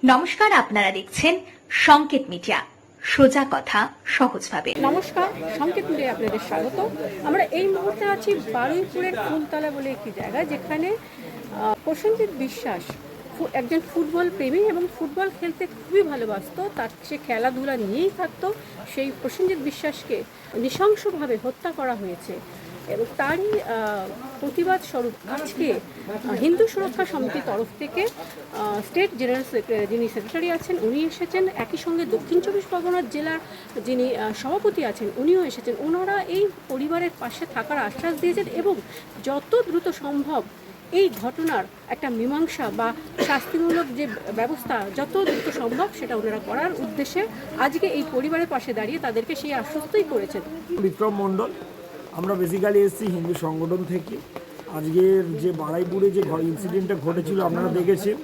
নমস্কার, আপনারা দেখছেন সংকেত মিডিয়া, সোজা কথা সহজভাবে। নমস্কার, সংকেত মিডিয়ায় আপনাদের স্বাগত। আমরা এই মুহূর্তে আছি বারুইপুরের ফুলতলা বলে একটি জায়গা, যেখানে প্রসেনজিৎ বিশ্বাস একজন ফুটবল প্রেমী এবং ফুটবল খেলতে খুবই ভালোবাসতো। তার সে খেলাধুলা নিয়েই থাকতো। সেই প্রসেনজিৎ বিশ্বাসকে নৃশংসভাবে হত্যা করা হয়েছে এবং তারই প্রতিবাদ স্বরূপ আজকে হিন্দু সুরক্ষা সমিতির তরফ থেকে স্টেট জেনারেল যিনি সেক্রেটারি আছেন উনি এসেছেন, একই সঙ্গে দক্ষিণ চব্বিশ পরগনার জেলার যিনি সভাপতি আছেন উনিও এসেছেন। ওনারা এই পরিবারের পাশে থাকার আশ্বাস দিয়েছেন এবং যত দ্রুত সম্ভব এই ঘটনার একটা মীমাংসা বা শাস্তিমূলক যে ব্যবস্থা যত দ্রুত সম্ভব সেটা ওনারা করার উদ্দেশ্যে আজকে এই পরিবারের পাশে দাঁড়িয়ে তাদেরকে সেই আশ্বস্তই করেছেন। বিক্রম মণ্ডল, আমরা বেসিক্যালি এসেছি হিন্দু সংগঠন থেকে। আজকের যে বারুইপুরে যে ইনসিডেন্টটা ঘটেছিল আপনারা দেখেছেন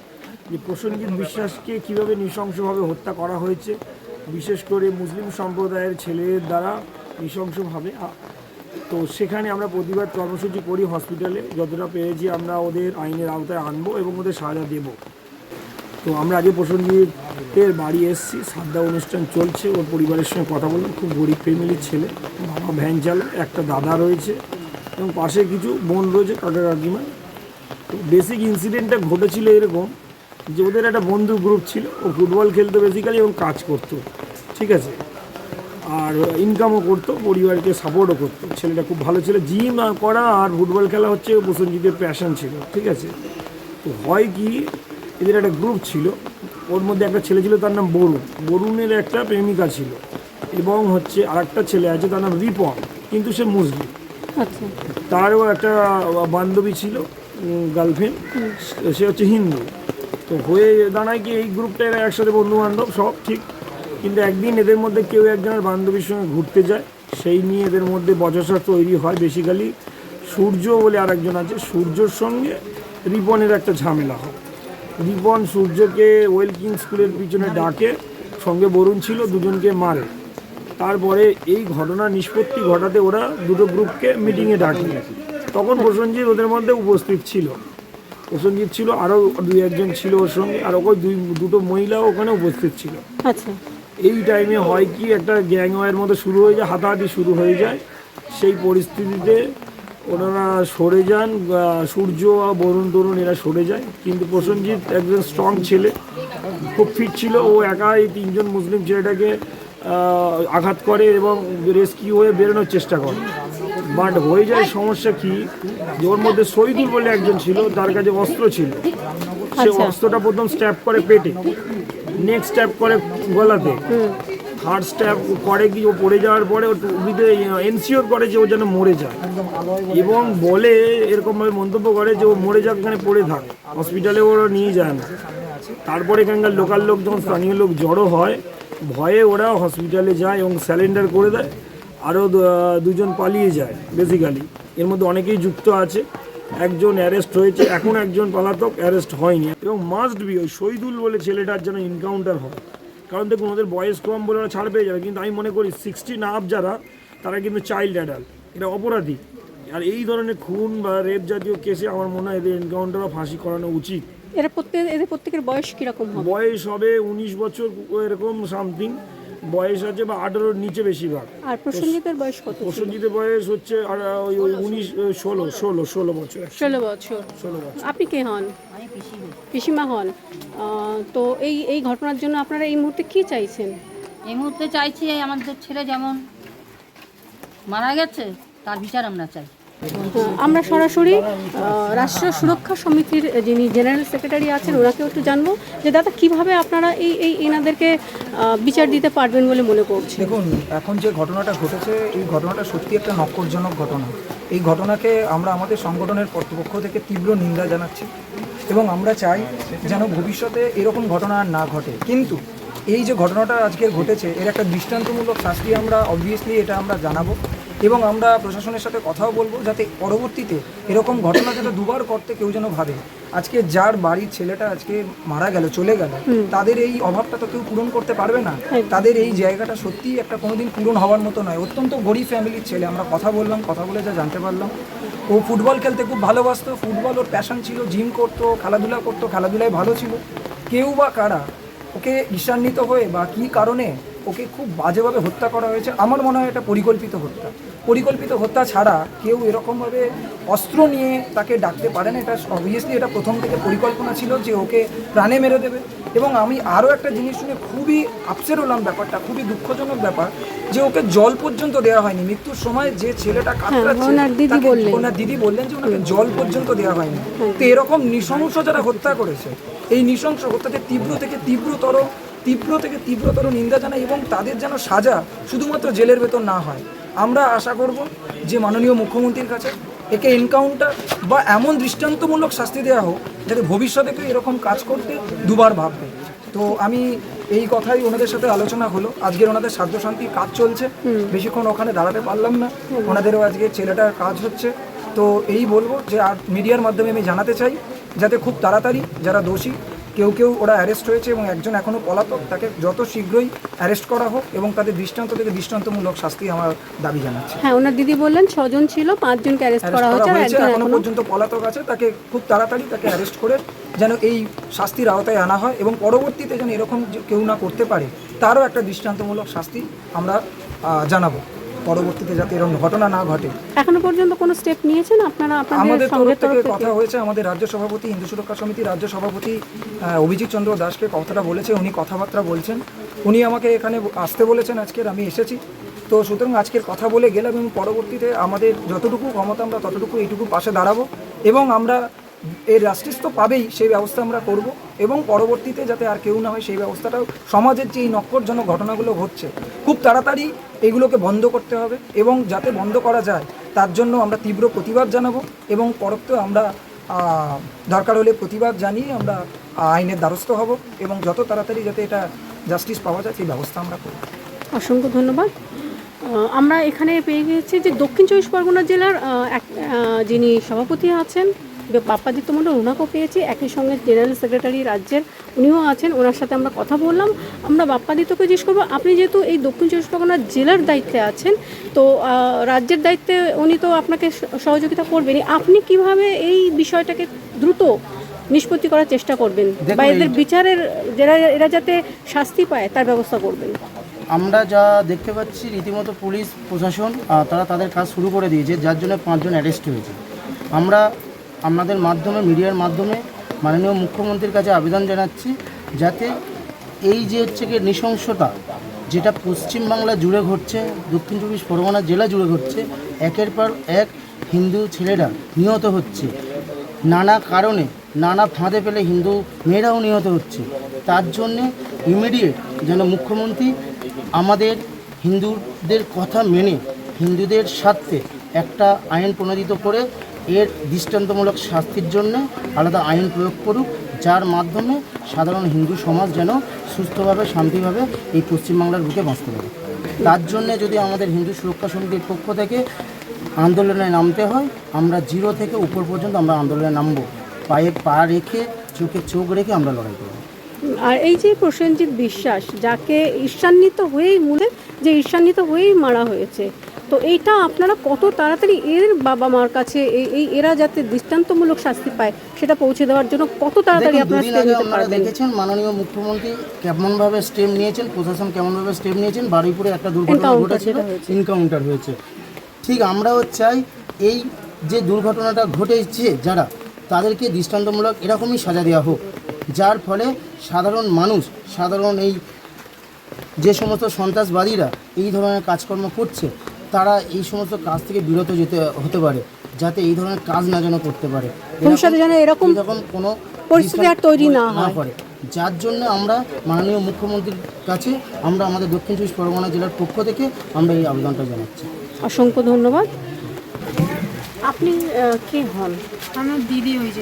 যে প্রসেনজিৎ বিশ্বাসকে কীভাবে নৃশংসভাবে হত্যা করা হয়েছে, বিশেষ করে মুসলিম সম্প্রদায়ের ছেলেদের দ্বারা নৃশংসভাবে। তো সেখানে আমরা প্রতিবাদ কর্মসূচি করি হসপিটালে, যতটা পেরেছি আমরা ওদের আইনের আওতায় আনবো এবং ওদের সাজা দেব। তো আমরা আজকে প্রসেনজিতের বাড়ি এসেছি, শ্রাদ্ধা অনুষ্ঠান চলছে। ওর পরিবারের সঙ্গে কথা বললাম, খুব গরিব ফ্যামিলির ছেলে, বাবা ভ্যান চালায়, একটা দাদা রয়েছে এবং পাশে কিছু বোন রয়েছে, কাকা কাকিমা। তো বেসিক ইনসিডেন্টটা ঘটেছিল এরকম যে ওদের একটা বন্ধু গ্রুপ ছিল, ও ফুটবল খেলতো বেসিক্যালি এবং কাজ করতো, ঠিক আছে, আর ইনকামও করতো, পরিবারকে সাপোর্টও করতো। ছেলেটা খুব ভালো ছিল, জিম করা আর ফুটবল খেলা হচ্ছে প্রসেনজিতের প্যাশন ছিল, ঠিক আছে। তো হয় কি, এদের একটা গ্রুপ ছিল, ওর মধ্যে একটা ছেলে ছিল তার নাম বরুণ, বরুণের একটা প্রেমিকা ছিল এবং হচ্ছে আর একটা ছেলে আছে তার নাম রিপন, কিন্তু সে মুসলিম। আচ্ছা, তারও একটা বান্ধবী ছিল, গার্লফ্রেন্ড, সে হচ্ছে হিন্দু। তো হয়ে দাঁড়ায় কি এই গ্রুপটা এরা একসাথে বন্ধু বান্ধব সব ঠিক, কিন্তু একদিন এদের মধ্যে কেউ একজনের বান্ধবীর সঙ্গে ঘুরতে যায়, সেই নিয়ে এদের মধ্যে বচসা তৈরি হয়। বেসিক্যালি সূর্য বলে আর একজন আছে, সূর্যর সঙ্গে রিপনের একটা ঝামেলা হয়। রিপন সূর্যকে ওয়েলকিং স্কুলের পিছনে ডাকে, সঙ্গে বরুণ ছিল, দুজনকে মারে। তারপরে এই ঘটনা নিষ্পত্তি ঘটাতে ওরা দুটো গ্রুপকে মিটিংয়ে ডাকে। তখন প্রসেনজিৎ ওদের মধ্যে উপস্থিত ছিল, প্রসেনজিৎ ছিল, আরও দুই একজন ছিল ওর সঙ্গে, আর ওই দুটো মহিলাও ওখানে উপস্থিত ছিল। আচ্ছা, এই টাইমে হয় কি, একটা গ্যাং ওয়ারের মতো শুরু হয়ে যায়, হাতাহাতি শুরু হয়ে যায়। সেই পরিস্থিতিতে ওনারা সরে যান, সূর্য আর বরুণ এরা সরে যায়। কিন্তু প্রসেনজিৎ একজন স্ট্রং ছেলে, খুব ফিট ছিল, ও একা এই তিনজন মুসলিম ছেলেটাকে আঘাত করে এবং রেস্কিউ হয়ে বেরোনোর চেষ্টা করে। বাট হয়ে যায় সমস্যা কি, যে ওর মধ্যে শহীদুল বলে একজন ছিল, তার কাছে অস্ত্র ছিল। সে অস্ত্রটা প্রথম স্ট্যাপ করে পেটে, নেক্সট স্ট্যাপ করে গলাতে, থার্ড স্ট্যাপ করে কি ও পড়ে যাওয়ার পরে ও টুপিতে এনশিওর করে যে ও যেন মরে যায় এবং বলে এরকমভাবে মন্তব্য করে যে ও মরে যাক, ওখানে পড়ে থাক, হসপিটালে ওরা নিয়ে যায় না। তারপরে এখানকার লোকাল লোক, যখন স্থানীয় লোক জড়ো হয়, ভয়ে ওরা হসপিটালে যায় এবং স্যালেন্ডার করে দেয়। আরও দুজন পালিয়ে যায়। বেসিক্যালি এর মধ্যে অনেকেই যুক্ত আছে, একজন অ্যারেস্ট হয়েছে, এখন একজন পলাতক অ্যারেস্ট হয়নি। এবং মাস্ট বি ওই শহীদুল বলে ছেলেটার যেন এনকাউন্টার হয়, কারণ দেখুন ওদের বয়স কম বলে ওরা ছাড় পেয়ে যাবে, কিন্তু আমি মনে করি 16 আপ যারা, তারা কিন্তু চাইল্ড অ্যাডাল্ট, এটা অপরাধী। আর এই ধরনের খুন বা রেপ জাতীয় কেসে আমার মনে হয় এদের এনকাউন্টার বা ফাঁসি করানো উচিত। এদের প্রত্যেকের বয়স কিরকম হবে? বয়স হবে 19 বছর এরকম সামথিং বয়স আছে, বা 18-র নিচে বেশিরভাগ। আর প্রসেনজিতের বয়স কত? প্রসেনজিতের বয়স হচ্ছে ওই 16 বছর। 16 বছর। আপনি কে হন? পিসিমা হন। তো এই ঘটনার জন্য আপনারা এই মুহূর্তে কি চাইছেন? এই মুহূর্তে চাইছি আমাদের ছেলে যেমন মারা গেছে তার বিচার আমরা চাই। আমরা সরাসরি রাষ্ট্রীয় সুরক্ষা সমিতির যিনি জেনারেল সেক্রেটারি আছেন ওনাকেও একটু জানবো যে দাদা কিভাবে আপনারা এনাদেরকে বিচার দিতে পারবেন বলে মনে করছেন। দেখুন, এখন যে ঘটনাটা ঘটেছে এই ঘটনাটা সত্যি একটা নক্করজনক ঘটনা। এই ঘটনাকে আমরা আমাদের সংগঠনের পক্ষ থেকে তীব্র নিন্দা জানাচ্ছি এবং আমরা চাই যেন ভবিষ্যতে এরকম ঘটনা আর না ঘটে। কিন্তু এই যে ঘটনাটা আজকে ঘটেছে এর একটা দৃষ্টান্তমূলক শাস্তি আমরা অবভিয়াসলি এটা আমরা জানাবো এবং আমরা প্রশাসনের সাথে কথাও বলবো, যাতে পরবর্তীতে এরকম ঘটনা যাতে দুবার করতে কেউ যেন ভাবে। আজকে যার বাড়ির ছেলেটা আজকে মারা গেল, চলে গেল, তাদের এই অভাবটা তো কেউ পূরণ করতে পারবে না। তাদের এই জায়গাটা সত্যিই একটা কোনোদিন পূরণ হওয়ার মতো নয়। অত্যন্ত গরিব ফ্যামিলির ছেলে, আমরা কথা বললাম, কথা বলে যা জানতে পারলাম ও ফুটবল খেলতে খুব ভালোবাসতো, ফুটবল ওর প্যাশন ছিল, জিম করতো, খেলাধুলা করতো, খেলাধুলায় ভালো ছিল। কেউ বা কারা ওকে ঈর্ষান্বিত হয়ে বা কী কারণে ওকে খুব বাজেভাবে হত্যা করা হয়েছে। আমার মনে হয় এটা পরিকল্পিত হত্যা ছাড়া কেউ এরকমভাবে অস্ত্র নিয়ে তাকে ডাকতে পারে না। এটা অবভিয়াসলি এটা প্রথম থেকে পরিকল্পনা ছিল যে ওকে প্রাণে মেরে দেবে। এবং আমি আরও একটা জিনিস শুনে খুবই আপসেট হলাম, ব্যাপারটা খুবই দুঃখজনক ব্যাপার যে ওকে জল পর্যন্ত দেওয়া হয়নি। মৃত্যুর সময় যে ছেলেটা কাতরাচ্ছে ওনার দিদি বললেন যে ওনাকে জল পর্যন্ত দেওয়া হয়নি। তো এরকম নৃশংস যারা হত্যা করেছে, এই নৃশংস হত্যাকে তীব্র থেকে তীব্রতর নিন্দা জানাই এবং তাদের যেন সাজা শুধুমাত্র জেলের ভেতর না হয়। আমরা আশা করব যে মাননীয় মুখ্যমন্ত্রীর কাছে একে এনকাউন্টার বা এমন দৃষ্টান্তমূলক শাস্তি দেওয়া হোক যাতে ভবিষ্যতে কেউ এরকম কাজ করতে দুবার ভাববে। তো আমি এই কথাই ওনাদের সাথে আলোচনা হলো। আজকের ওনাদের সাধ্য শান্তির কাজ চলছে, বেশিক্ষণ ওখানে দাঁড়াতে পারলাম না। ওনাদেরও আজকে ছেলেটার কাজ হচ্ছে। তো এই বলবো যে আর মিডিয়ার মাধ্যমে আমি জানাতে চাই যাতে খুব তাড়াতাড়ি যারা দোষী কেউ ওরা অ্যারেস্ট হয়েছে এবং একজন এখনও পলাতক, তাকে যত শীঘ্রই অ্যারেস্ট করা হোক এবং তাদের দৃষ্টান্ত থেকে দৃষ্টান্তমূলক শাস্তি আমার দাবি জানাচ্ছি। হ্যাঁ, ওনার দিদি বললেন 6 জন ছিল, 5 জনকে অ্যারেস্ট করা হয়েছে, এখনো পর্যন্ত পলাতক আছে। তাকে খুব তাড়াতাড়ি তাকে অ্যারেস্ট করে যেন এই শাস্তির আওতায় আনা হয় এবং পরবর্তীতে যেন এরকম কেউ না করতে পারে তারও একটা দৃষ্টান্তমূলক শাস্তি আমরা জানাবো পরবর্তীতে, যাতে এরকম ঘটনা না ঘটে। এখনো পর্যন্ত কোনো স্টেপ নিয়েছেন আপনারা? আমাদের তরফ থেকে কথা হয়েছে, আমাদের রাজ্য সভাপতি, হিন্দু সুরক্ষা সমিতির রাজ্য সভাপতি অভিজিৎ চন্দ্র দাসকে কথাটা বলেছে, উনি কথাবার্তা বলছেন, উনি আমাকে এখানে আসতে বলেছেন আজকের, আমি এসেছি। তো সুতরাং আজকের কথা বলে গেলাম এবং পরবর্তীতে আমাদের যতটুকু ক্ষমতা আমরা ততটুকু এইটুকু পাশে দাঁড়াবো এবং আমরা এর জাস্টিস তো পাবেই, সেই ব্যবস্থা আমরা করব এবং পরবর্তীতে যাতে আর কেউ না হয় সেই ব্যবস্থাটাও, সমাজের যে এই নক্করজনক ঘটনাগুলো ঘটছে খুব তাড়াতাড়ি এগুলোকে বন্ধ করতে হবে এবং যাতে বন্ধ করা যায় তার জন্য আমরা তীব্র প্রতিবাদ জানাবো এবং পরবর্তীতে আমরা দরকার হলে প্রতিবাদ জানিয়ে আমরা আইনের দ্বারস্থ হব এবং যত তাড়াতাড়ি যাতে এটা জাস্টিস পাওয়া যায় সেই ব্যবস্থা আমরা করব। অসংখ্য ধন্যবাদ। আমরা এখানে পেয়ে গেছি যে দক্ষিণ 24 পরগনা জেলার যিনি সভাপতি আছেন বাপ্পাদিত্য মণ্ডল, ওনাকেও পেয়েছি, একই সঙ্গে জেনারেল সেক্রেটারি রাজ্যের উনিও আছেন, ওনার সাথে আমরা কথা বললাম। আমরা বাপ্পাদিত্যকে জিজ্ঞেস করবো, আপনি যেহেতু এই দক্ষিণ 24 পরগনা জেলার দায়িত্বে আছেন, তো রাজ্যের দায়িত্বে উনি তো আপনাকে সহযোগিতা করবেনই, আপনি কিভাবে এই বিষয়টাকে দ্রুত নিষ্পত্তি করার চেষ্টা করবেন বা এদের বিচারের এরা যাতে শাস্তি পায় তার ব্যবস্থা করবেন? আমরা যা দেখতে পাচ্ছি রীতিমতো পুলিশ প্রশাসন তারা তাদের কাজ শুরু করে দিয়েছে, যার জন্য 5 জন অ্যারেস্ট হয়েছে। আমরা আপনাদের মাধ্যমে, মিডিয়ার মাধ্যমে মাননীয় মুখ্যমন্ত্রীর কাছে আবেদন জানাচ্ছি যাতে এই যে হচ্ছে কি নৃশংসতা যেটা পশ্চিমবাংলা জুড়ে ঘটছে, দক্ষিণ 24 পরগনা জেলা জুড়ে ঘটছে, একের পর এক হিন্দু ছেলেরা নিহত হচ্ছে, নানা কারণে নানা ফাঁদে পেলে হিন্দু মেয়েরাও নিহত হচ্ছে। তার জন্যে ইমিডিয়েট যেন মুখ্যমন্ত্রী আমাদের হিন্দুদের কথা মেনে হিন্দুদের স্বার্থে একটা আইন প্রণোদিত করে এর দৃষ্টান্তমূলক শাস্তির জন্য আলাদা আইন প্রয়োগ করুক, যার মাধ্যমে সাধারণ হিন্দু সমাজ যেন সুস্থভাবে শান্তিভাবে এই পশ্চিমবাংলার বুকে বাঁচতে পারে। তার জন্যে যদি আমাদের হিন্দু সুরক্ষা সমিতির পক্ষ থেকে আন্দোলনে নামতে হয়, আমরা 0 থেকে উপর পর্যন্ত আমরা আন্দোলনে নামবো, পায়ে পা রেখে চোখে চোখ রেখে আমরা লড়াই করব। আর এই যে প্রসেনজিৎ বিশ্বাস, যাকে ঈর্ষান্বিত হয়েই মারা হয়েছে, তো এইটা আপনারা কত তাড়াতাড়ি এর বাবা মার কাছে এরা যাতে দৃষ্টান্তমূলক শাস্তি পায় সেটা পৌঁছে দেওয়ার জন্য কত তাড়াতাড়ি আপনারা স্টেপ নিতে পারবেন? দেখেছেন মাননীয় মুখ্যমন্ত্রী কেমনভাবে স্টেপ নিয়েছেন, প্রশাসন কেমনভাবে স্টেপ নিয়েছেন। বারুইপুরে একটা দুর্ঘটনা ঘটেছিল, এনকাউন্টার হয়েছে। ঠিক আমরাও চাই এই যে দুর্ঘটনাটা ঘটেছে যারা, তাদেরকে দৃষ্টান্তমূলক এরকমই সাজা দেওয়া হোক, যার ফলে সাধারণ মানুষ, সাধারণ এই যে সমস্ত সন্ত্রাসবাদীরা এই ধরনের কাজকর্ম করছে তারা এই সমস্ত কাজ থেকে বিরত হতে পারে, যাতে এই ধরনের কাজ না যেন করতে পারে, ভবিষ্যতে যেন এরকম কোনো পরিস্থিতি আর তৈরি না করে। যার জন্য আমরা মাননীয় মুখ্যমন্ত্রীর কাছে আমরা আমাদের দক্ষিণ 24 পরগনা জেলার পক্ষ থেকে আমরা এই আবেদনটা জানাচ্ছি। অসংখ্য ধন্যবাদ। আপনি কে হন? আমার দিদি হয়েছে।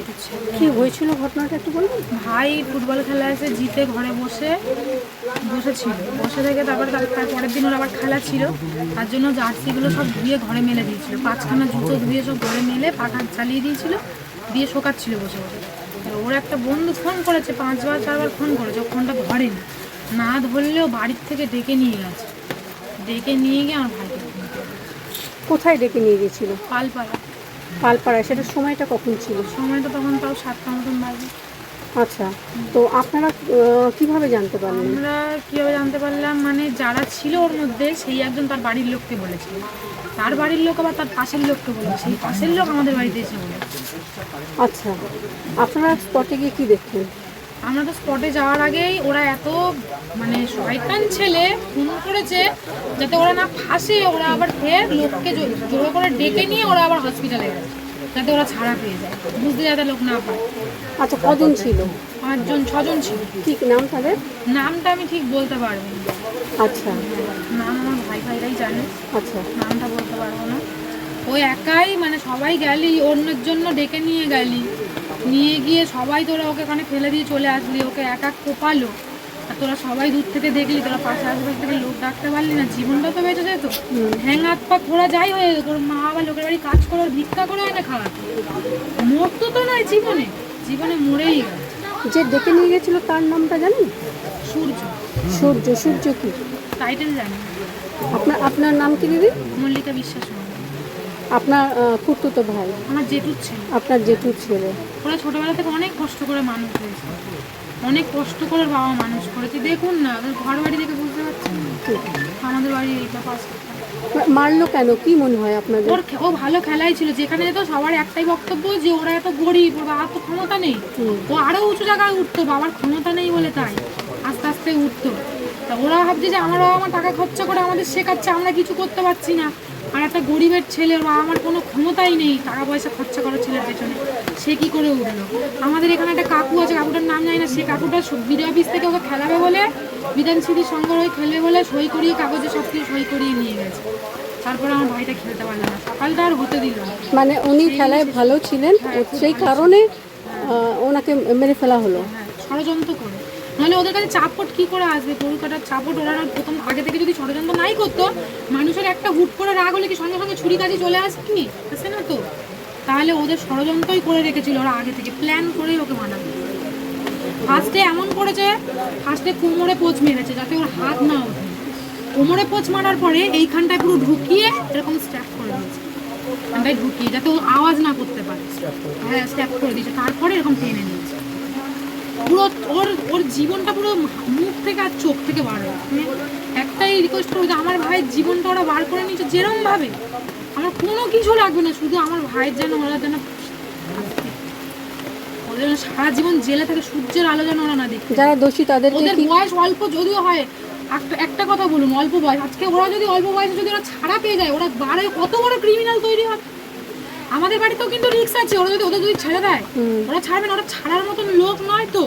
কি হয়েছিল ঘটনাটা একটু বলবেন? ভাই ফুটবল খেলা এসে জিতে ঘরে বসেছিল, বসে থেকে তারপরে তার পরের দিন ওর আবার খেলা ছিল, তার জন্য জার্সিগুলো সব ধুয়ে ঘরে মেলে দিয়েছিল, 5খানা জুতো ধুয়ে সব ঘরে মেলে পাখা চালিয়ে দিয়েছিল, দিয়ে শোকাচ্ছিল বসে বসে। ওর একটা বন্ধু ফোন করেছে, 5বার 4বার ফোন করেছে, ও ফোনটা ধরেনি, না ধরলেও বাড়ির থেকে ডেকে নিয়ে গেছে, ডেকে নিয়ে গিয়ে আমার ভাইকে ফোন করে। কোথায় ডেকে নিয়ে গেছিল? পালপাড়ায়। সেটার সময়টা কখন ছিল? সময়টা তখন তাও 7টা মতন বাজে। আচ্ছা, তো আপনারা কিভাবে জানতে পারলেন? আমরা কীভাবে জানতে পারলাম মানে যারা ছিল ওর মধ্যে সেই একজন তার বাড়ির লোককে বলেছিল, তার বাড়ির লোক আবার তার পাশের লোককে বলেছে, সেই পাশের লোক আমাদের বাড়িতে এসে বলেছে। আচ্ছা, আপনারা স্পটে গিয়ে কি দেখলেন? আমরা তো স্পটে যাওয়ার আগেই ওরা এত মানে শয়তান ছেলে ফোন করেছে যাতে ওরা না ফাঁসে, ওরা আবার ফের লোককে জোর করে ডেকে নিয়ে ওরা আবার হসপিটালে গেছে যাতে ওরা ছাড়া পেয়ে যায়, বুঝতে যাতে লোক না পায়। আচ্ছা, কজন ছিল? 6জন ছিল। ঠিক নাম তাদের? নামটা আমি ঠিক বলতে পারবো না, আচ্ছা নাম আমার ভাইরাই জানে, আচ্ছা নামটা বলতে পারবো না। ওই একাই মানে সবাই গেলি অন্যের জন্য ডেকে নিয়ে গেলি, নিয়ে গিয়ে সবাই তোরা ওকে ওখানে ফেলে দিয়ে চলে আসলি, ওকে একা কোপালো, আর তোরা সবাই দূর থেকে দেখলি, তোরা পাশে আশপাশ থেকে লোক ডাকতে পারলি না, জীবনটা তো বেঁচে যেত। হ্যাং হাত পা খোড়া যাই হয়ে যেত, তোর মা আবার লোকের বাড়ি কাজ করে ভিক্ষা করে এনে খাওয়াতো, মরতো তো নয় জীবনে, জীবনে মরেই গেল। যে ডেকে নিয়ে গেছিল তার নামটা জানেন? সূর্য। সূর্য? সূর্য কি টাইটেল জানি। আপনার নাম কি দিদি? মল্লিকা বিশ্বাস। আপনার খুড়তুতো ভাই? আমার জেঠুর ছেলে। আপনার জেঠুর ছেলে। ওরা ছোটবেলা থেকে অনেক কষ্ট করে মানুষ হয়েছে, অনেক কষ্ট করে বাবা মানুষ করেছে। দেখুন না, ঘর বাড়ি দেখে বুঝতে পারছেন আমাদের বাড়ি এইটা পাশে। মারলো কেন, কি মনে হয় আপনাদের? ও ভালো খেলাই ছিল, যেখানে যেত সবার একটাই বক্তব্য যে ওরা এত গরিব, ওর বাবার তো ক্ষমতা নেই, ও আরো উঁচু জায়গায় উঠতো, বাবার ক্ষমতা নেই বলে তাই আস্তে আস্তে উঠতো। তা ওরা ভাবছে যে আমার বাবা আমার টাকা খরচা করে আমাদের শেখাচ্ছে, আমরা কিছু করতে পারছি না, আর একটা গরিবের ছেলে, ওর বাবা আমার কোনো ক্ষমতাই নেই টাকা পয়সা খরচা করার ছেলের পেছনে, সে কি করে উঠলো। আমাদের এখানে একটা কাকু আছে, কাকুটার নাম জানি না, সে কাকুটা বিডিও অফিস থেকে ওকে খেলাবে বলে, বিধান স্মৃতির সংগ্রহ খেলবে বলে সই করিয়ে কাগজে সব কিছু সই করিয়ে নিয়ে গেছে। তারপরে আমার ভাইটা খেলতে পারলো না, সকালটা আর হতে দিল না। মানে উনি খেলায় ভালো ছিলেন, সেই কারণে ওনাকে মেরে ফেলা হলো? হ্যাঁ, ষড়যন্ত্র করে, নাহলে ওদের কাছে চাপট কি করে আসবে, গরু কাটার চাপট ওরা প্রথম আগে থেকে যদি ষড়যন্ত্র নাই করতো, মানুষের একটা হুট করে রাগ হলে কি সঙ্গে সঙ্গে ছুরি কাজে চলে আসে কি আসে না তো, তাহলে ওদের ষড়যন্ত্রই করে রেখেছিল, ওরা আগে থেকে প্ল্যান করেই ওকে মানাবে। ফার্স্টে এমন করেছে, ফার্স্টে কোমরে পোঁচ মেরেছে যাতে ওর হাত না ওঠে, কোমরে পোঁচ মারার পরে এইখানটায় পুরো ঢুকিয়ে এরকম স্ট্যাপ করে দিয়েছে, এখানটায় ঢুকিয়ে যাতে ও আওয়াজ না করতে পারে, হ্যাঁ স্ট্যাপ করে দিয়েছে, তারপরে এরকম টেনে নিয়েছে পুরো ওর জীবনটা পুরো মুখ থেকে আর চোখ থেকে বার হয়। একটাই রিকোয়েস্ট করবো যে আমার ভাইয়ের জীবনটা ওরা বার করে নিচ্ছে যেরকম ভাবে, আমার কোনো কিছু লাগবে না, শুধু আমার ভাইয়ের যেন ওরা যেন ওদের সারা জীবন জেলে থেকে সূর্যের আলো যেন ওরা না দেখে। যারা দোষী তাদেরকে ওদের বয়স অল্প যদিও হয়, একটা কথা বলুন, অল্প বয়স, আজকে ওরা যদি অল্প বয়সে যদি ওরা ছাড়া পেয়ে যায়, ওরা বারে কত বড় ক্রিমিনাল তৈরি হবে। আমাদের বাড়িতেও কিন্তু রিস্ক আছে, ওরা যদি ওদের যদি ছেড়ে দেয় ওরা ছাড়বে না, ওরা ছাড়ার মতন লোক নয় তো,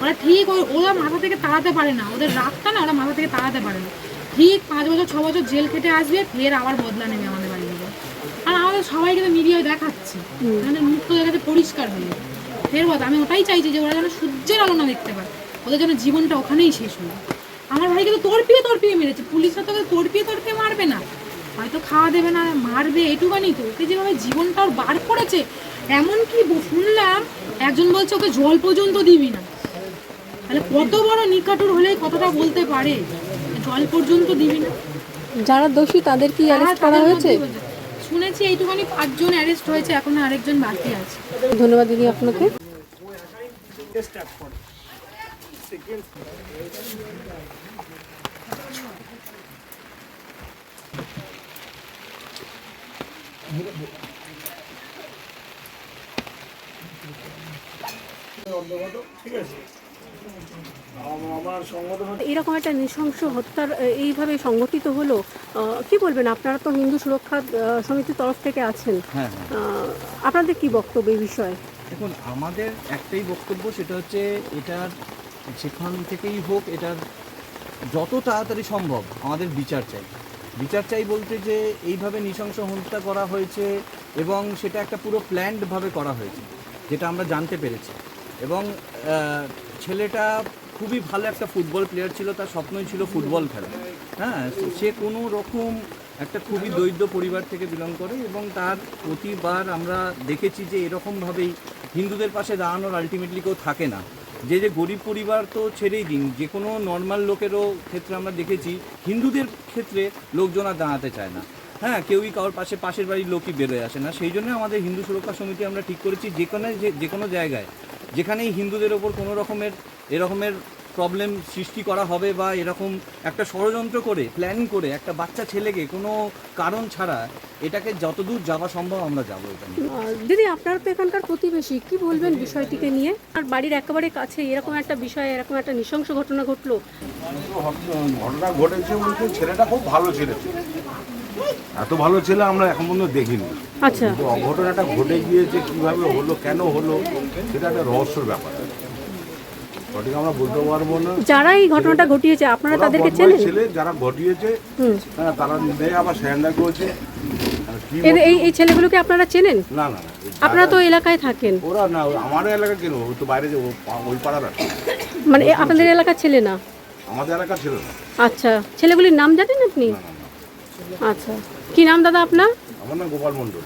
ওরা ঠিক ওরা মাথা থেকে তাড়াতে পারে না, ওদের রাগটা না ওরা মাথা থেকে তাড়াতে পারে না, ঠিক 5 বছর 6 বছর জেল খেটে আসবে, ফের আবার বদলা নেবে আমাদের বাড়ি থেকে। আর আমাদের সবাইকে তো মিডিয়ায় দেখাচ্ছে, আমাদের মুখ তো দেখাতে পরিষ্কার হয়ে যাবে, ফের বদ আমি ওটাই চাইছি যে ওরা যেন সূর্যের আলো না দেখতে পায়, ওদের যেন জীবনটা ওখানেই শেষ হলো। আমার ভাইকে তো তড়পিয়ে মেরেছে, পুলিশরা তো তড়পিয়ে মারবে না, হয়তো খাওয়া দেবে না, মারবে, এটুকানি তো। ওকে যেভাবে জীবনটা ওর বার করেছে, এমনকি শুনলাম একজন বলছে ওকে জল পর্যন্ত দিবি না, তাহলে কত বড় নিকাটুর হলে কতটা বলতে পারে, জল পর্যন্ত দিবি না। যারা দোষী তাদের কি অ্যারেস্ট করা হয়েছে? শুনেছি এইটুখানি 5 জন অ্যারেস্ট হয়েছে, এখনো আরেকজন বাকি আছে। ধন্যবাদ দিদি আপনাকে। ঠিক আছে, আমার সংগঠন এরকম একটা নৃশংস হত্যার এইভাবে সংগঠিত হলো, কি বলবেন? আপনারা তো হিন্দু সুরক্ষা সমিতির তরফ থেকে আছেন, হ্যাঁ, আপনাদের কি বক্তব্য এই বিষয়ে? দেখুন আমাদের একটাই বক্তব্য, সেটা হচ্ছে এটার যেখান থেকেই হোক এটার যত তাড়াতাড়ি সম্ভব আমাদের বিচার চাই। বিচার চাই বলতে যে এইভাবে নৃশংস হত্যা করা হয়েছে এবং সেটা একটা পুরো প্ল্যান্ডভাবে করা হয়েছে, যেটা আমরা জানতে পেরেছি। এবং ছেলেটা খুবই ভালো একটা ফুটবল প্লেয়ার ছিল, তার স্বপ্নই ছিল ফুটবল খেলা। হ্যাঁ, সে কোনো রকম একটা খুবই দরিদ্র পরিবার থেকে বিলং করে এবং তার প্রতিবার আমরা দেখেছি যে এরকমভাবেই হিন্দুদের পাশে দাঁড়ানোর আলটিমেটলি কেউ থাকে না। যে গরিব পরিবার তো ছেড়েই দিন, যে কোনো নর্মাল লোকেরও ক্ষেত্রে আমরা দেখেছি হিন্দুদের ক্ষেত্রে লোকজন আর দাঁড়াতে চায় না। হ্যাঁ, কেউই কারোর পাশের বাড়ির লোকই বেরোয় আসে না। সেই জন্য আমাদের হিন্দু সুরক্ষা সমিতি আমরা ঠিক করেছি যে কোনো জায়গায় যেখানেই হিন্দুদের ওপর কোনো রকমের এরকমের প্রবলেম সৃষ্টি করা হবে বা এরকম একটা ষড়যন্ত্র করে প্ল্যানিং করে একটা বাচ্চা ছেলেকে কোনো কারণ ছাড়া এটাকে যতদূর যাওয়া সম্ভব আমরা যাবো এটা নিয়ে। দিদি আপনার তো এখানকার প্রতিবেশী, কি বলবেন বিষয়টিকে নিয়ে? আর বাড়ির একেবারে কাছে এরকম একটা বিষয়, এরকম একটা নৃশংস ঘটনা ঘটলো। ঘটনা ঘটেছে বলতে ছেলেটা খুব ভালো ছেলে ছিল, এত ভালো ছেলে আমরা এখন পর্যন্ত দেখিনি। আচ্ছা, কিন্তু অঘটনাটা ঘটে গিয়েছে কিভাবে হলো, কেন হলো, সেটা একটা রহস্যের ব্যাপার, সঠিক আমরা বলতে পারবো না। যারা এই ঘটনাটা ঘটিয়েছে আপনারা ওরা তাদেরকে বদমাইশ চেনেন? ছেলে যারা ঘটিয়েছে, হ্যাঁ, তারা নিজে আবার স্যান্ডার করেছে। আর কি এই ছেলেগুলোকে আপনারা চেনেন? না না না, আপনারা তো এলাকায় থাকেন। ওরা না, আমার এলাকা কেন, ওই তো বাইরে যে ওই পাড়ার আছে, মানে আপনাদের এলাকার ছেলে না? আমাদের এলাকা ছিল না। আচ্ছা, ছেলেগুলির নাম জানেন আপনি? আচ্ছা, কি নাম দাদা আপনার? আমার নাম গোপাল মণ্ডল।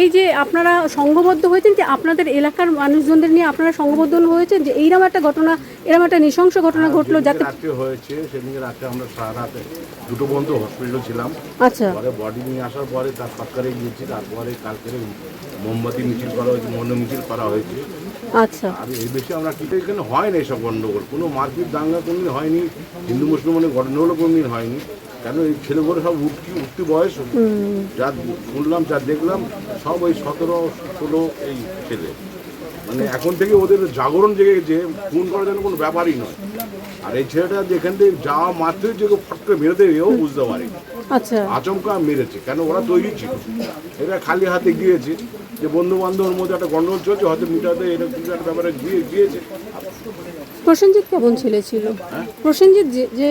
এই যে আপনারা সংঘবদ্ধ হয়েছেন, যে আপনাদের এলাকার মানুষজনদের নিয়ে আপনারা সংঘবদ্ধ হয়েছেন যে এইরকম একটা ঘটনা, এরকম একটা নৃশংস ঘটনা ঘটলো, যাতে রাত্রে হয়েছে। সেদিকে রাত্রে আমরা সারা রাতে দুটো পর্যন্ত হসপিটালে ছিলাম। আচ্ছা, পরে বডি নিয়ে আসার পরে তার সৎকারে গিয়েছি, তারপরে কালকে মোমবাতি মিছিল করা হয়েছে, মৌন মিছিল করা হয়েছে। আচ্ছা, আর এই বেশি আমরা কিন্তু এখানে হয় না এইসব গণ্ডগোল, কোনো মারপিট দাঙ্গা কোনোদিন হয়নি, হিন্দু মুসলমানের গণ্ডগোলও কোনোদিন হয়নি। কেন এই ছেলেগুলো সব উঠতি বয়স, যা শুনলাম যা দেখলাম সব ওই 17-16 এই ছেলে। মানে এখন থেকে ওদের জাগরণ জেগে যে খুন করার জন্য কোনো ব্যাপারই নয়। আর এই ছেলেটা যেখান থেকে যাওয়া মাত্রই যে ফট করে মেরে দেবে এও বুঝতে পারিনি। আচ্ছা, আচমকা মেরেছে, কেন ওরা তৈরি ছিল, এরা খালি হাতে গিয়েছে, যে বন্ধু বান্ধবের মধ্যে একটা গন্ডগোল চলছে, হয়তো মিটাতে এরকম কিছু একটা ব্যাপারে গিয়েছে। প্রসেনজিৎ কেমন ছেলে ছিল? প্রসেনজিৎ যে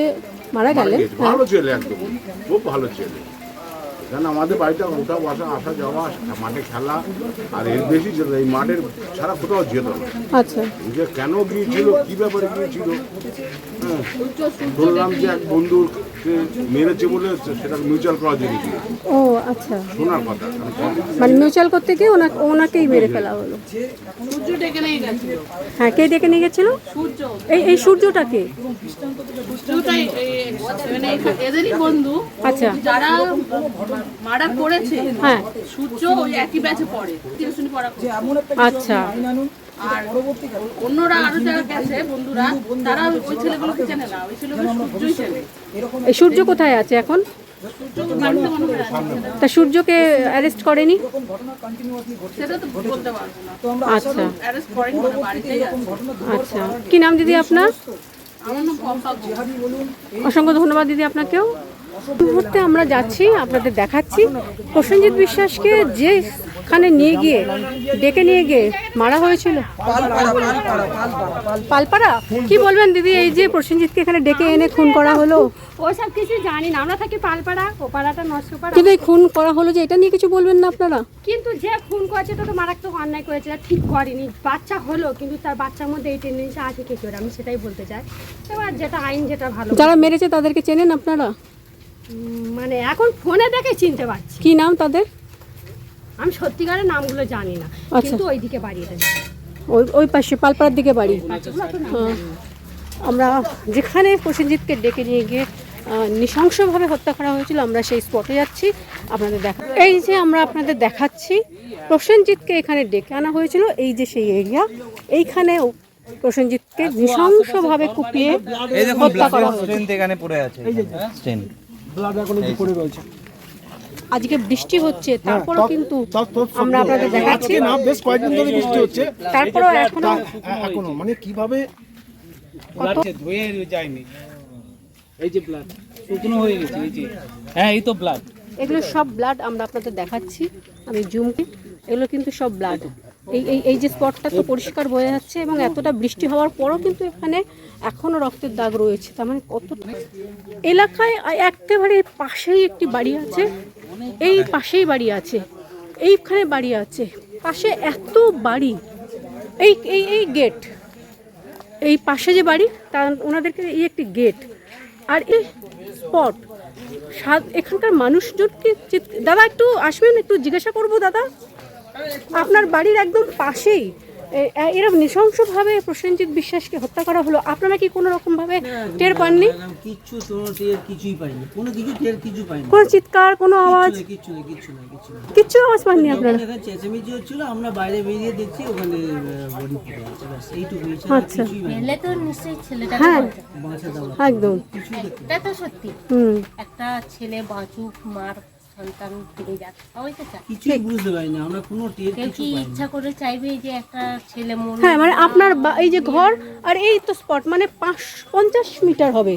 মারা গেলেন, ভালো ছেলে, একদম খুব ভালো ছেলে। এখানে আমাদের বাড়িটা ওঠা বসা, আসা যাওয়া, মাঠে খেলা, আর এর বেশি ছিল এই মাঠের ছাড়া কোথাও যেত না। আচ্ছা, যে কেন গিয়েছিল, কি ব্যাপারে গিয়েছিল, হ্যাঁ, বললাম যে এক বন্ধুকে মেরেছে বলে সেটা মিউচুয়াল করার জন্য গিয়েছে। ও আচ্ছা, শোনার কথা, মানে মিউচুয়াল করতে গিয়ে ওনাকেই মেরে ফেলা হলো। হ্যাঁ, কে ডেকে নিয়ে গেছিল? এই সূর্যটাকে? এদেরই বন্ধু। আচ্ছা, যারা মার্ডার করেছে, হ্যাঁ, সূর্য ওই একই ব্যাচে পড়ে, টিউশনি পড়া। আচ্ছা, আর অন্যরা আরো যারা গেছে বন্ধুরা, তারা ওই ছেলেগুলোকে চেনে না, ওই ছেলেগুলো সূর্যই চেনে। এই সূর্য কোথায় আছে এখন? সূর্য বাড়িতে মনে হয় আছে। তা সূর্যকে অ্যারেস্ট করেনি? সেটা তো বলতে পারবো না। আচ্ছা, অ্যারেস্ট করেনি, বাড়িতেই আছে। আচ্ছা, কি নাম দিদি আপনার? আমার নাম কমলা ঘোষ। অসংখ্য ধন্যবাদ দিদি আপনাকেও। এই মুহূর্তে আমরা যাচ্ছি, আপনাদের দেখাচ্ছি প্রসেনজিৎ বিশ্বাসকে যেখানে নিয়ে গিয়ে ডেকে নিয়ে গিয়ে মারা হয়েছিল, পালপাড়া। কি বলবেন দিদি, এই যে প্রসেনজিৎকে এখানে ডেকে এনে খুন করা হলো? ওসব কিছু জানি না, আমরা থাকি পালপাড়া, ও পাড়াটা নষ্ট পাড়া। কিন্তু এই খুন করা হলো যে, এটা নিয়ে কিছু বলবেন না আপনারা? কিন্তু যে খুন করেছে এটা তো মারাত্মক অন্যায় করেছে, এটা ঠিক করেনি। বাচ্চা হলো, কিন্তু তার বাচ্চার মধ্যে এই টেন্ডেন্সি আছে কি করে, আমি সেটাই বলতে চাই। এবার যেটা আইন, যেটা ভালো। যারা মেরেছে তাদেরকে চেনেন আপনারা? মানে এখন ফোনে দেখে চিনতে পারছি। কি নাম তাদের? আমি সত্যিকারের নামগুলো জানি না, কিন্তু ওইদিকে বাড়ি এটা জানি। ওই পাশে পালপাড়ার দিকে বাড়ি। আমরা যেখানে প্রসেনজিৎকে ডেকে নিয়ে গিয়ে নৃশংসভাবে হত্যা করা হয়েছিল, আমরা সেই স্পটে যাচ্ছি আপনাদের দেখা। এই যে আমরা আপনাদের দেখাচ্ছি প্রসেনজিৎকে এখানে ডেকে আনা হয়েছিল, এই যে সেই এরিয়া, এইখানে প্রসেনজিৎকে নৃশংসভাবে কুপিয়ে হত্যা করা হয়েছে। এখানে পড়ে আছে স্টেন, ব্লাড এখন একটু পড়ে রয়েছে। আজকে বৃষ্টি হচ্ছে, তারপরও কিন্তু আমরা আপনাদের দেখাচ্ছি না, বেশ কয়েকদিন ধরে বৃষ্টি হচ্ছে, তারপরও এখনো মানে কিভাবে ধুয়ে যায়নি। এই যে ব্লাড শুকনো হয়ে গেছে, এই যে, হ্যাঁ এই তো ব্লাড। এগুলো সব ব্লাড আমরা আপনাদের দেখাচ্ছি, আমি জুম করি, এগুলো কিন্তু সব ব্লাড। এই যে স্পটটা তো পরিষ্কার বোঝা যাচ্ছে, এবং এতটা বৃষ্টি হওয়ার পরও কিন্তু এখানে এখনও রক্তের দাগ রয়েছে। তার মানে কত এলাকায় একেবারে পাশেই একটি বাড়ি আছে, এই পাশেই বাড়ি আছে, এইখানে বাড়ি আছে, পাশে এত বাড়ি, এই গেট, এই পাশে যে বাড়ি তার ওনাদেরকে এই একটি গেট, আর এই স্পট। এখানকার মানুষজনকে দাদা একটু আসবেন, একটু জিজ্ঞাসা করবো। দাদা, আপনার বাড়ির একদম পাশেই এরকম নৃশংসভাবে প্রসেনজিৎ বিশ্বাসকে হত্যা করা হলো, আপনারা কি কোনো রকমভাবে টের পাননি? কিচ্ছু কোনো টের কিছুই পাইনি, কোনো কিছু টের কিছু পাইনি, কোনো চিৎকার, কোনো আওয়াজ, কিচ্ছু আওয়াজ পাননি আপনারা? এখানে চেঁচামেচি হচ্ছিল, আমরা বাইরে বেরিয়ে দেখছি ওখানে বডি পড়ে আছে, ব্যাস এইটুকু। আচ্ছা, এলে তো নিশ্চয়ই ছেলেটা হ্যাঁ বাঁচা দেওয়া একদম, এটা তো সত্যি। হুম, একটা ছেলে বাঁচুক, মার সন্তান ফিরে যাক, সবাই তো চায়। কিছুই বুঝতে পারিনি আমরা, কোনো টের কেউ কিছু কি পাইনি। ইচ্ছা করে চাইবে যে একটা ছেলে মরুক? হ্যাঁ মানে আপনার এই যে ঘর আর এই তো স্পট মানে 50 মিটার হবে,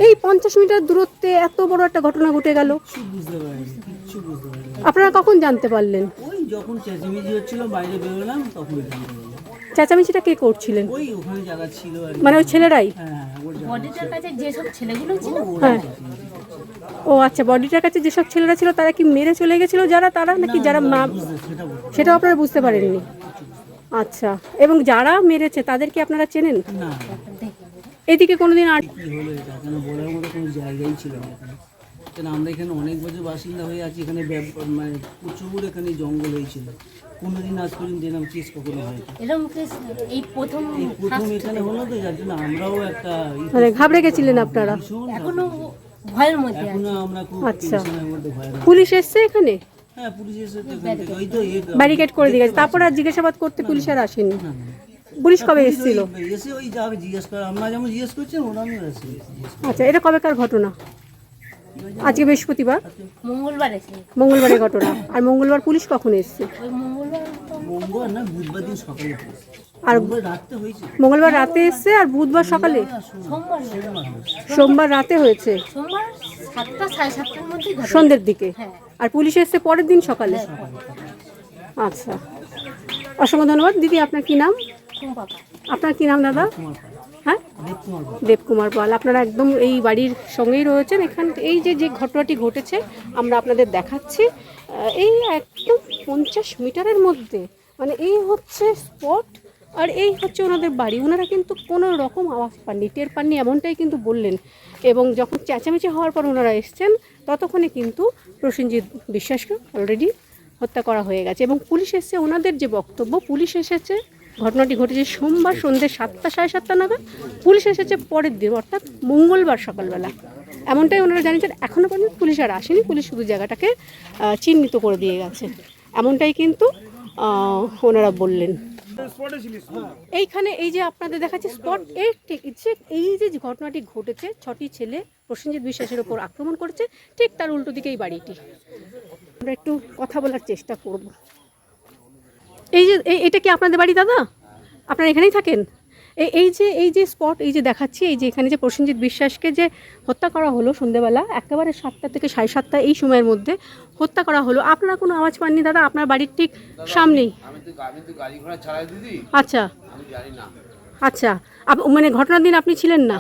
এই 50 মিটার দূরত্বে এত বড় একটা ঘটনা ঘটে গেল, কিছু বুঝতে পারিনি, কিচ্ছু বুঝতে পারিনি। আপনারা কখন জানতে পারলেন? ওই যখন চেঁচামেচি হচ্ছিল বাইরে বেরোলাম তখন জানতে পারলাম। চেঁচামেচিটা কে করছিলেন? ওই ওখানে যারা ছিল আর কি। মানে ওই ছেলেরাই? হ্যাঁ, ওর যারা বডিটার কাছে যেসব ছেলেগুলো ছিল, হ্যাঁ, ও আচ্ছা, বডিটার কাছে যেসব ছেলেরা ছিল তারা কি মেরে চলে গেছিল যারা, তারা নাকি যারা সেটা আপনারা বুঝতে পারেননি? আচ্ছা, এবং যারা মেরেছে তাদেরকে আপনারা চেনেন? না, এদিকে কোনোদিন আর কি হলো এটা কেন বলার মতো কোনো জায়গাই ছিল না এখানে। কেন আমরা এখানে অনেক বছর বাসিন্দা হয়ে আছি, এখানে মানে প্রচুর এখানে জঙ্গল হয়েছিল, কোনোদিন আজ পর্যন্ত এরকম কেস কখনো হয়নি। এরকম কেস এই প্রথম এখানে হলো তো, যার জন্য আমরাও একটা মানে ঘাবড়ে গেছিলেন আপনারা? এখনো ভয়ের মধ্যে এখনো আমরা খুব আচ্ছা, টেনশনের মধ্যে ভয় পাচ্ছি। পুলিশ এসছে এখানে? হ্যাঁ, পুলিশ এসে তো এখান থেকে ওই তো ব্যারিকেড করে দিয়ে গেছে, তারপর আর জিজ্ঞাসাবাদ করতে পুলিশ আর আসেনি? পুলিশ কবে এসেছিল? এসে ওই যাবে জিজ্ঞেস করে, আমরা যেমন জিজ্ঞেস করছি ওনারও এসে আচ্ছা, এটা কবেকার ঘটনা? আজকে বৃহস্পতিবার, মঙ্গলবার এসে, মঙ্গলবারের ঘটনা। আর মঙ্গলবার পুলিশ কখন এসছে? ওই মঙ্গলবার মঙ্গলবার না বুধবার দিন সকালে পড়েছে। আর রাতে হয়েছে, মঙ্গলবার রাতে এসছে আর বুধবার সকালে, সোমবার সোমবার রাতে হয়েছে, সোমবার 7টা 7:30টার মধ্যে ঘটে। সন্ধ্যের দিকে। হ্যাঁ। আর পুলিশ এসছে পরের দিন সকালে? আচ্ছা, অসংখ্য ধন্যবাদ। দিদি, আপনার কি নাম? আপনার কি নাম দাদা? হ্যাঁ, দেবকুমার পাল। আপনারা একদম এই বাড়ির সঙ্গেই রয়েছেন। এখান এই যে ঘটনাটি ঘটেছে আমরা আপনাদের দেখাচ্ছি, এই একদম 50 মিটারের মধ্যে, মানে এই হচ্ছে স্পট আর এই হচ্ছে ওনাদের বাড়ি। ওনারা কিন্তু কোনো রকম আওয়াজ পাননি, টের পাননি, এমনটাই কিন্তু বললেন। এবং যখন চেঁচামেচি হওয়ার পর ওনারা এসছেন ততক্ষণে কিন্তু প্রসেনজিৎ বিশ্বাসকে অলরেডি হত্যা করা হয়ে গেছে। এবং পুলিশ এসছে, ওনাদের যে বক্তব্য, পুলিশ এসেছে, ঘটনাটি ঘটেছে সোমবার সন্ধ্যে 7টা 7:30 নাগাদ, পুলিশ এসেছে পরের দিন অর্থাৎ মঙ্গলবার সকালবেলা, এমনটাই ওনারা জানিয়েছেন। এখনও পর্যন্ত পুলিশ আর আসেনি, পুলিশ শুধু জায়গাটাকে চিহ্নিত করে দিয়ে গেছে, এমনটাই কিন্তু ওনারা বললেন। এইখানে এই যে আপনাদের দেখাচ্ছে স্পট, এই যে ঘটনাটি ঘটেছে, 6টি ছেলে প্রসেনজিৎ বিশ্বাসের ওপর আক্রমণ করেছে, ঠিক তার উল্টো দিকে এই বাড়িটি। আমরা একটু কথা বলার চেষ্টা করব। এটা কি আপনাদের বাড়ি দাদা? আপনারা এখানেই থাকেন? এই যে স্পট, এই যে দেখাচ্ছি, এই যে এখানে যে প্রসেনজিৎ বিশ্বাসকে যে হত্যা করা হলো সন্ধ্যেবেলা একেবারে 7টা থেকে 7:30 এই সময়ের মধ্যে হত্যা করা হলো, আপনারা কোনো আওয়াজ পাননি দাদা? আপনার বাড়ির ঠিক সামনেই। আচ্ছা আচ্ছা, মানে ঘটনার দিন আপনি ছিলেন না?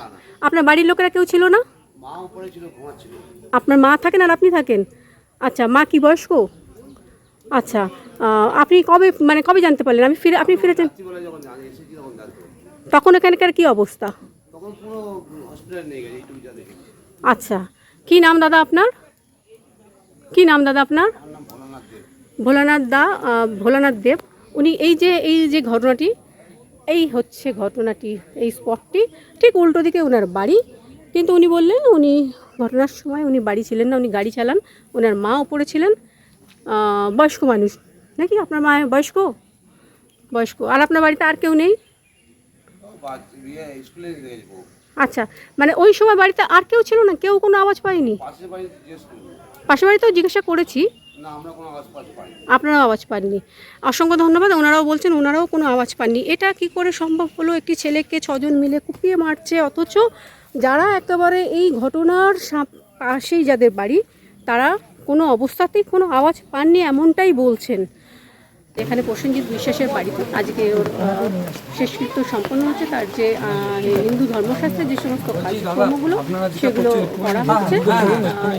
আপনার বাড়ির লোকেরা কেউ ছিল না? আপনার মা থাকেন আর আপনি থাকেন? আচ্ছা, মা কি বয়স্ক? আচ্ছা, আপনি কবে জানতে পারলেন? আপনি ফিরেছেন তখন? এখানকার কি অবস্থা? আচ্ছা, কি নাম দাদা আপনার? কি নাম দাদা আপনার? ভোলানাথ দেব। উনি এই যে ঘটনাটি, এই হচ্ছে ঘটনাটি, এই স্পটটি ঠিক উল্টো দিকে ওনার বাড়ি। কিন্তু উনি বললেন উনি ঘটনার সময় উনি বাড়ি ছিলেন না, উনি গাড়ি চালান, ওনার মা ওপরে ছিলেন। বয়স্ক মানুষ নাকি আপনার মা? বয়স্ক। আর আপনার বাড়িতে আর কেউ নেই? আচ্ছা, মানে ওই সময় বাড়িতে আর কেউ ছিল না? কেউ কোনো আওয়াজ পায়নি? পাশের বাড়িতেও জিজ্ঞাসা করেছি, আপনারাও আওয়াজ পাননি। অসংখ্য ধন্যবাদ। ওনারাও বলছেন ওনারাও কোনো আওয়াজ পাননি। এটা কি করে সম্ভব হলো? একটি ছেলেকে 6 জন মিলে কুপিয়ে মারছে, অথচ যারা একেবারে এই ঘটনার পাশেই যাদের বাড়ি তারা কোনো অবস্থাতেই কোনো আওয়াজ পাননি, এমনটাই বলছেন। এখানে প্রসেনজিৎ বিশ্বাসের বাড়িতে আজকে ওর শেষকৃত্য সম্পন্ন হচ্ছে। তার যে হিন্দু ধর্মশাস্ত্রের যে সমস্ত কাজকর্মগুলো সেগুলো করা হচ্ছে।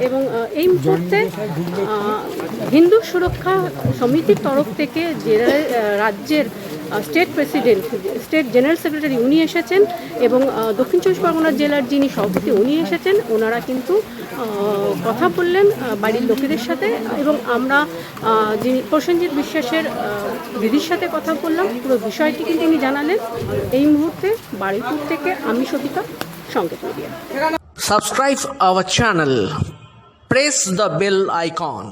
এবং এই মুহূর্তে হিন্দু সুরক্ষা সমিতির তরফ থেকে যে রাজ্যের state president, state general secretary উনি এসেছেন, এবং দক্ষিণ চব্বিশ পরগনা জেলার যিনি সভাপতি উনি এসেছেন। ওনারা কিন্তু কথা বললেন বাড়ির লোকেদের সাথে, এবং আমরা যিনি প্রসেনজিৎ বিশ্বাসের দিদির সাথে কথা বললাম, পুরো বিষয়টি কিন্তু উনি জানালেন। এই মুহূর্তে বারুইপুর থেকে আমি সবিতা, সংকেত media. Subscribe our channel. Press the bell icon.